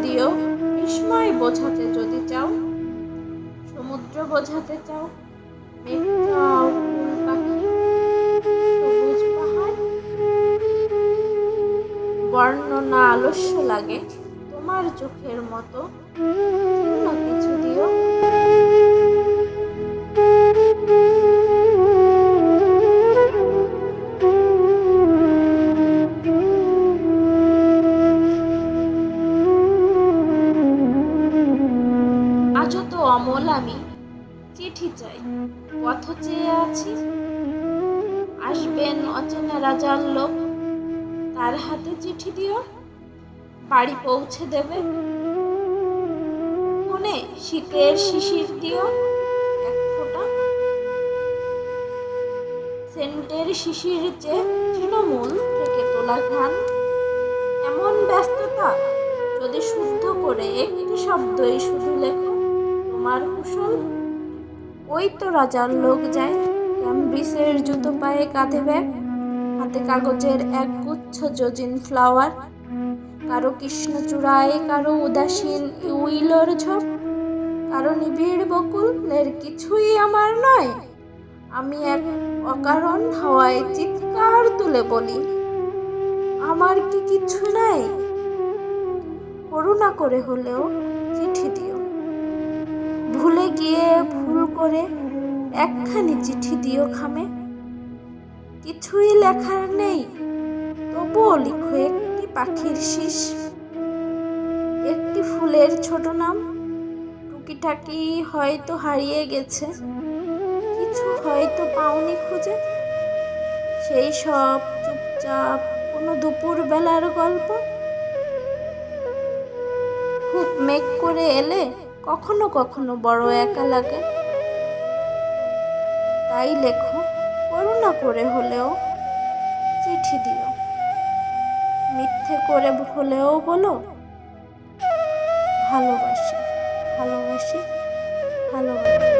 দিও বিস্ময় বোঝাতে যদি চাও, সমুদ্র বোঝাতে চাও, মেঘ চাও, ফুল পাখি, সবুজ পাহাড়, বর্ণনা আলস্য লাগে তোমার চোখের মতো চিহ্ন কিছু দিও। আজও তো অমল আমি চিঠি চাই, পথ চেয়ে আছি। আসবেন অচেনা রাজার লোক, তার হাতে চিঠি দিও, বাড়ি পৌঁছে দেবে। কোণে শীতের শিশির দিও এক ফোঁটা, সেন্টের শিশির চেয়ে তৃণমূল থেকে তোলা ঘ্রাণ। এমন ব্যস্ততা যদি শুদ্ধ করে একটি শব্দই শুধু লেখো তোমার কুশল। ওই তো রাজার লোক যায়, ক্যামব্রিজের জুতো পায়ে কাঁধে ব্যাগ, হাতে কাগজের এক গুচ্ছ জজিন ফ্লাওয়ার। কারো কৃষ্ণচূড়ায়, কারো উদাসীন উইলোর ঝোপ, কারো নিবিড় বকুলের কিছুই আমার নয়। আমি এক অকারণ হাওয়ায় চিৎকার তুলে বলি, আমার কি কিছু নাই? করুণা করে হলেও চিঠি দিও, ভুলে গিয়ে ভুল করে একখানি চিঠি দিও খামে। কিছুই লেখার নেই, তবুও লিখো একটি পাখির শিস, একটি ফুলের ছোট নাম। টুকিটাকি হয়তো হারিয়ে গেছে, কিছু হয়তো পাওনি খুঁজে। সেই সব চুপচাপ কোনো দুপুর বেলার গল্প। খুব মেঘ করে এলে কখনো কখনো বড় একা লাগে, তাই লেখো করুণা করে হলেও চিঠি দিও। মিথ্যে করে হলেও বলো, ভালোবাসি ভালোবাসি ভালোবাসি।